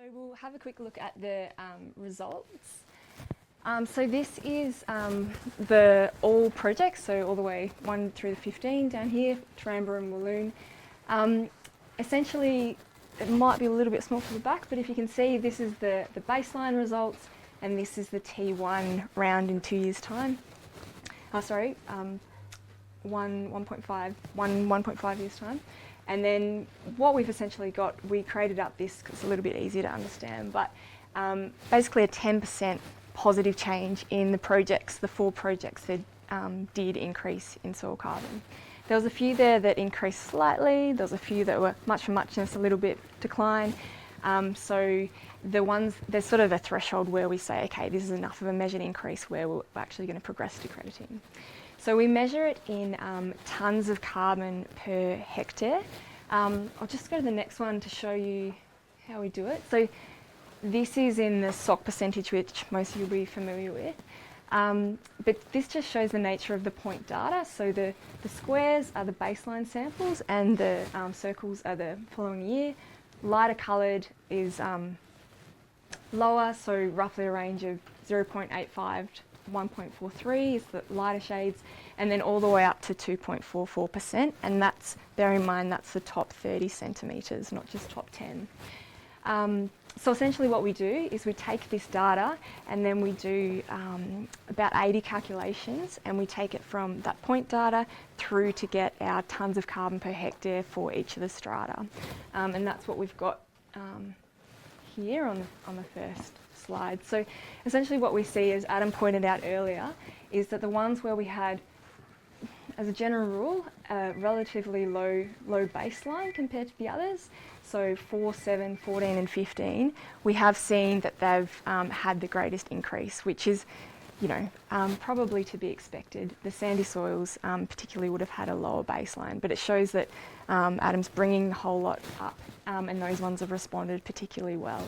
So we'll have a quick look at the results. So this is the all projects, so all the way 1 through to 15 down here, Taramba and Walloon. Essentially, it might be a little bit small for the back, but if you can see, this is the baseline results, and this is the T1 round in 2 years' time. 1.5 years' time. And then what we've essentially got, we created up this because it's a little bit easier to understand, but basically a 10% positive change in the projects, the 4 projects that did increase in soil carbon. There was a few there that increased slightly, there was a few that were much for muchness, a little bit decline. So the ones, there's sort of a threshold where we say, okay, this is enough of a measured increase where we're actually going to progress to crediting. So we measure it in tonnes of carbon per hectare. I'll just go to the next one to show you how we do it. So this is in the SOC percentage, which most of you will be familiar with. But this just shows the nature of the point data. So the squares are the baseline samples and the circles are the following year. Lighter coloured is lower, so roughly a range of 0.85 to 1.43 is the lighter shades, and then all the way up to 2.44%, and that's, bear in mind, that's the top 30 centimetres, not just top 10. So essentially what we do is we take this data and then we do about 80 calculations, and we take it from that point data through to get our tonnes of carbon per hectare for each of the strata. And that's what we've got here on the first slide. So essentially what we see, as Adam pointed out earlier, is that the ones where we had, as a general rule, a relatively low baseline compared to the others, so 4, 7, 14 and 15, we have seen that they've had the greatest increase, which is, you know, probably to be expected. The sandy soils particularly would have had a lower baseline, but it shows that Adam's bringing the whole lot up, and those ones have responded particularly well.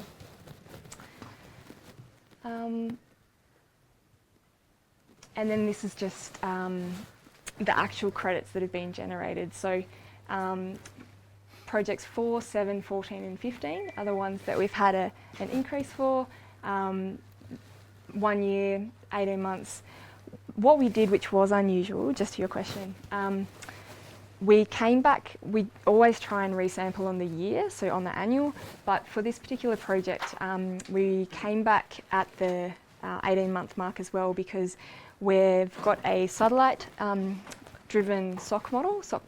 And then this is just the actual credits that have been generated. So projects 4, 7, 14 and 15 are the ones that we've had an increase for. 1 year, 18 months. What we did, which was unusual, just to your question, we came back, we always try and resample on the year, so on the annual, but for this particular project, we came back at the 18-month mark as well, because we've got a satellite driven SOC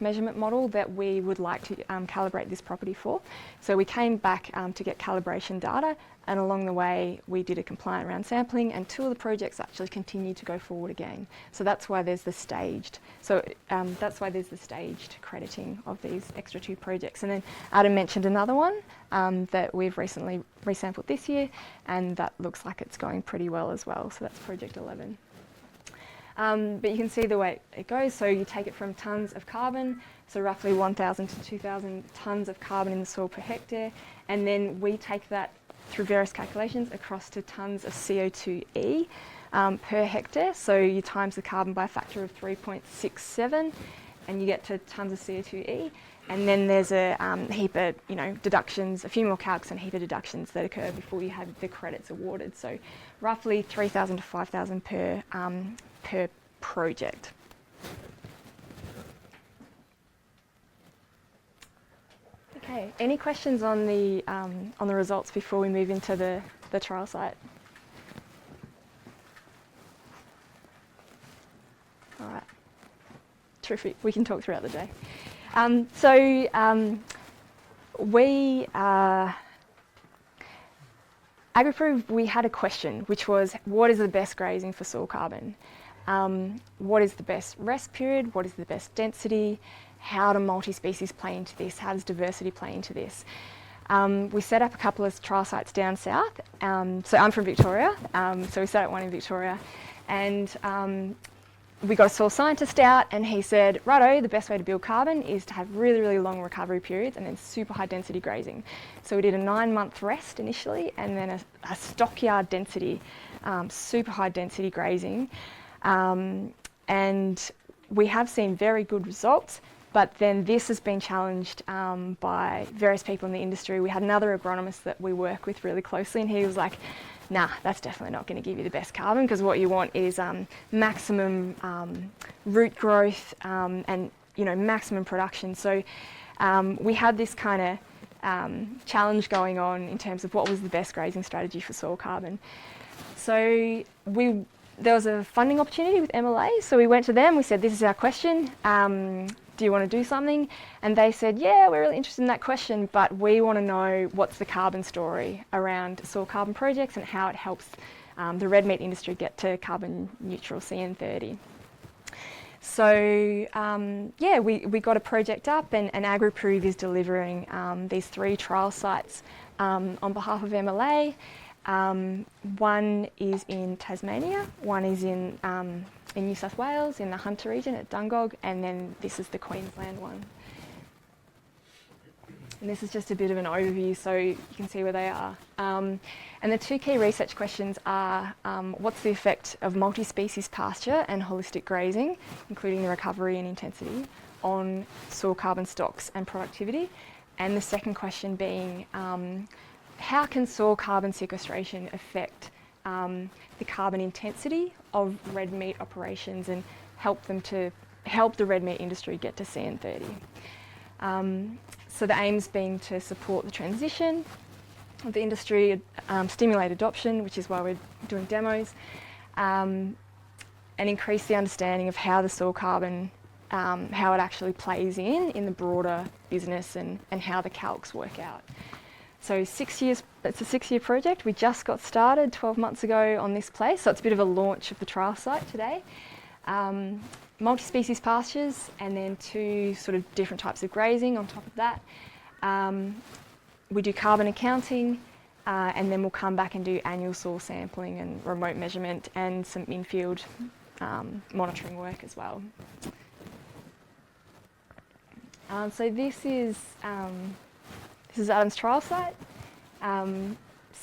measurement model that we would like to calibrate this property for. So we came back to get calibration data, and along the way we did a compliant round sampling, and 2 of the projects actually continued to go forward again. So that's why there's the staged. That's why there's the staged crediting of these extra 2 projects. And then Adam mentioned another one that we've recently resampled this year, and that looks like it's going pretty well as well. So that's project 11. But you can see the way it goes. So you take it from tonnes of carbon, so roughly 1,000 to 2,000 tonnes of carbon in the soil per hectare, and then we take that through various calculations across to tonnes of CO2e per hectare. So you times the carbon by a factor of 3.67, and you get to tonnes of CO2e. And then there's a heap of, you know, deductions, a few more calcs and a heap of deductions that occur before you have the credits awarded. So roughly 3,000 to 5,000 per project. Okay, any questions on the results before we move into the trial site? All right, terrific. We can talk throughout the day. AgriProve, we had a question, which was, what is the best grazing for soil carbon? What is the best rest period? What is the best density? How do multi-species play into this? How does diversity play into this? We set up a couple of trial sites down south. So I'm from Victoria, so we set up one in Victoria, and we got a soil scientist out, and he said, righto, the best way to build carbon is to have really, really long recovery periods and then super high density grazing. So we did a 9-month rest initially, and then a stockyard density, super high density grazing. And we have seen very good results. But then this has been challenged by various people in the industry. We had another agronomist that we work with really closely, and he was like, nah, that's definitely not going to give you the best carbon, because what you want is maximum root growth and maximum production. So we had this kind of challenge going on in terms of what was the best grazing strategy for soil carbon. So there was a funding opportunity with MLA, so we went to them, we said, this is our question, do you want to do something? And they said, yeah, we're really interested in that question, but we want to know what's the carbon story around soil carbon projects and how it helps the red meat industry get to carbon neutral CN30. So we got a project up, and AgriProve is delivering these 3 trial sites on behalf of MLA. One is in Tasmania, one is in New South Wales in the Hunter region at Dungog, and then this is the Queensland one. And this is just a bit of an overview so you can see where they are. And the 2 key research questions are what's the effect of multi-species pasture and holistic grazing, including the recovery and intensity, on soil carbon stocks and productivity? And the second question being how can soil carbon sequestration affect the carbon intensity of red meat operations and help the red meat industry get to CN30? So the aims being to support the transition of the industry, stimulate adoption, which is why we're doing demos, and increase the understanding of how the soil carbon, how it actually plays in the broader business and how the calcs work out. So 6 years, it's a 6-year project. We just got started 12 months ago on this place, so it's a bit of a launch of the trial site today. Multi-species pastures, and then 2 sort of different types of grazing on top of that. We do carbon accounting, and then we'll come back and do annual soil sampling and remote measurement and some in-field monitoring work as well. So this is Adam's trial site.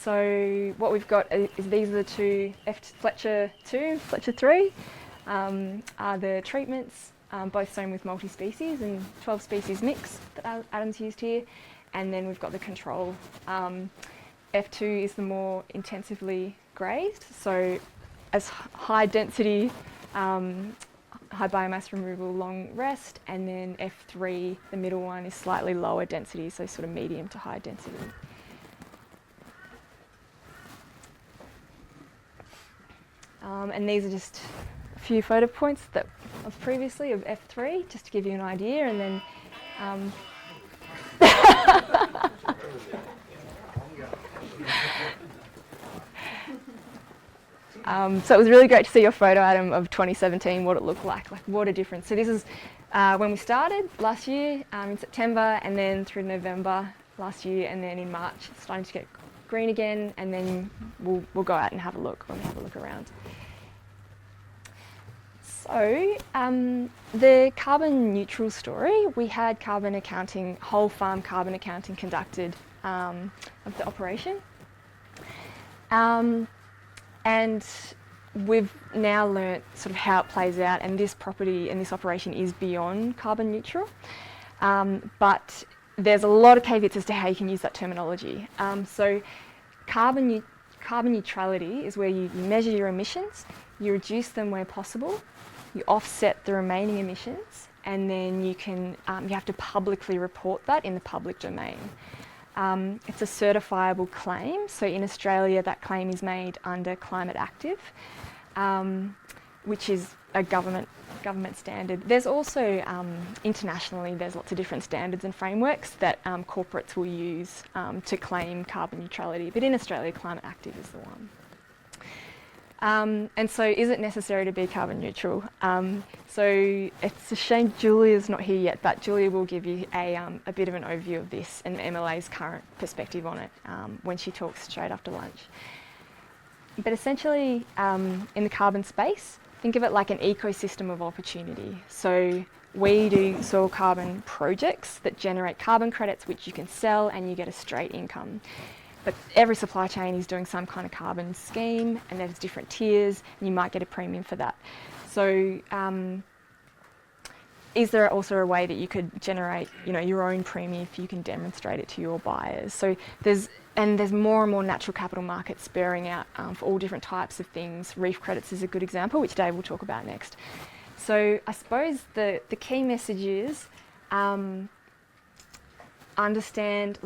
So what we've got is these are the 2, Fletcher 2 and Fletcher 3, are the treatments, both sown with multi-species and 12 species mix that Adam's used here. And then we've got the control. F2 is the more intensively grazed, so as high density, high biomass removal, long rest, and then F3, the middle one, is slightly lower density, so sort of medium to high density. And these are just a few photo points that of previously of F3, just to give you an idea, and then so it was really great to see your photo, Adam, of 2017, what it looked like what a difference. So this is when we started last year in September, and then through November last year, and then in March it's starting to get green again, and then we'll go out and have a look when we have a look around. So the carbon neutral story, we had carbon accounting, whole farm carbon accounting conducted of the operation. And we've now learnt sort of how it plays out, and this property and this operation is beyond carbon neutral. But there's a lot of caveats as to how you can use that terminology. So carbon neutrality is where you measure your emissions, you reduce them where possible, you offset the remaining emissions, and then you can you have to publicly report that in the public domain. It's a certifiable claim, so in Australia that claim is made under Climate Active, which is a government standard. There's also internationally there's lots of different standards and frameworks that corporates will use to claim carbon neutrality, but in Australia Climate Active is the one. And so is it necessary to be carbon neutral? So it's a shame Julia's not here yet, but Julia will give you a bit of an overview of this and MLA's current perspective on it when she talks straight after lunch. But essentially in the carbon space, think of it like an ecosystem of opportunity. So we do soil carbon projects that generate carbon credits which you can sell and you get a straight income. But every supply chain is doing some kind of carbon scheme, and there's different tiers, and you might get a premium for that. So is there also a way that you could generate, your own premium if you can demonstrate it to your buyers? So there's more and more natural capital markets spurring out for all different types of things. Reef credits is a good example, which Dave will talk about next. So I suppose the key message is understand,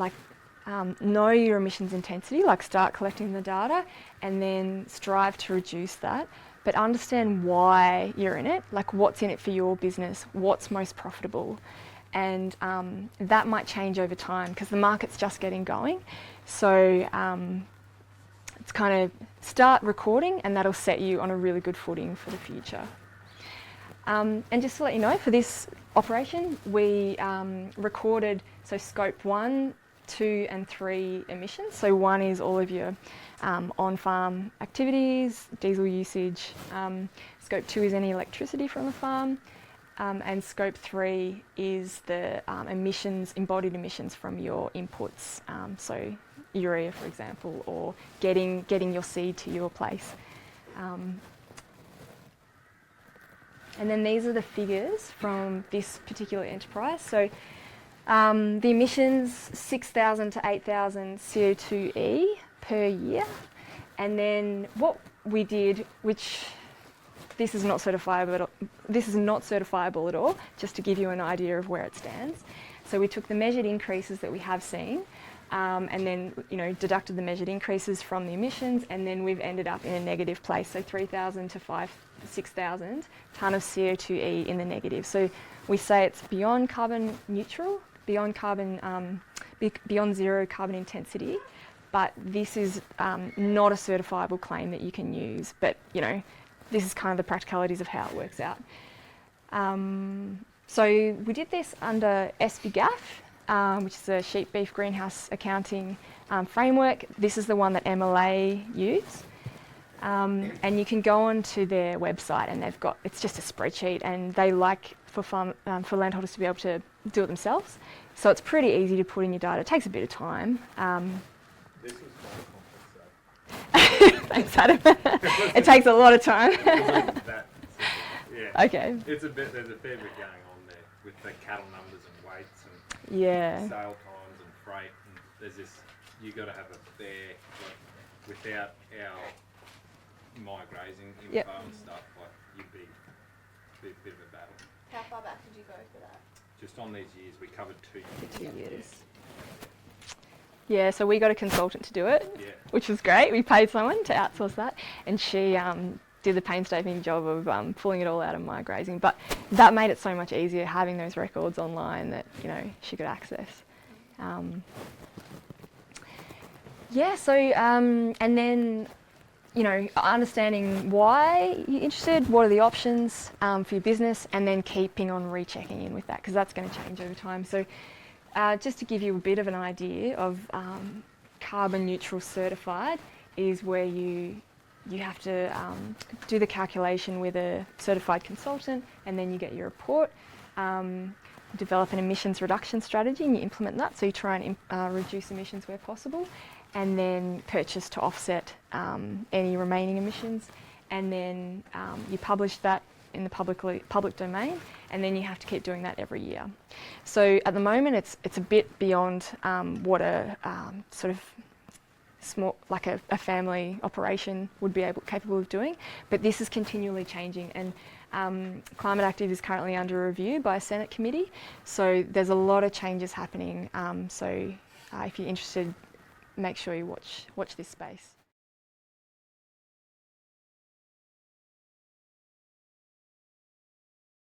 know your emissions intensity, start collecting the data and then strive to reduce that. But understand why you're in it, what's in it for your business, what's most profitable. And that might change over time because the market's just getting going. So it's kind of start recording and that'll set you on a really good footing for the future. And just to let you know, for this operation, we recorded scope 1, 2 and 3 emissions. So 1 is all of your on-farm activities, diesel usage. Scope 2 is any electricity from the farm. And scope 3 is the embodied emissions from your inputs. So urea, for example, or getting your seed to your place. And then these are the figures from this particular enterprise. So the emissions, 6,000 to 8,000 CO2e per year. And then what we did, which this is not certifiable at all, just to give you an idea of where it stands. So we took the measured increases that we have seen, and then deducted the measured increases from the emissions, and then we've ended up in a negative place. So 3,000 to 6,000 tonne of CO2e in the negative. So we say it's beyond carbon neutral, beyond zero carbon intensity, but this is not a certifiable claim that you can use. But this is kind of the practicalities of how it works out. So we did this under SBGAF, which is a sheep beef greenhouse accounting framework. This is the one that MLA use. And you can go onto their website and it's just a spreadsheet, and they like for landholders to be able to do it themselves. So it's pretty easy to put in your data. It takes a bit of time. This was quite complex though. Thanks, Adam. It takes a lot of time. Yeah. Okay. There's a fair bit going on there with the cattle numbers and weights and sale times and freight. And there's this, you got to have a fair, without our My Grazing info and stuff, you'd be a bit of a battle. How far back did you go for that? Just on these years, we covered 2 years. 2 years. Yeah, so we got a consultant to do it, which was great. We paid someone to outsource that, and she did the painstaking job of pulling it all out of My Grazing. But that made it so much easier having those records online that she could access. And then understanding why you're interested, what are the options for your business, and then keeping on rechecking in with that, because that's going to change over time. So just to give you a bit of an idea of carbon neutral certified is where you have to do the calculation with a certified consultant, and then you get your report, develop an emissions reduction strategy, and you implement that. So you try and reduce emissions where possible, and then purchase to offset any remaining emissions, and then you publish that in the public domain, and then you have to keep doing that every year. So at the moment it's a bit beyond what a sort of small, like a family operation would be capable of doing, but this is continually changing, and Climate Active is currently under review by a Senate committee, so there's a lot of changes happening. So if you're interested, make sure you watch this space.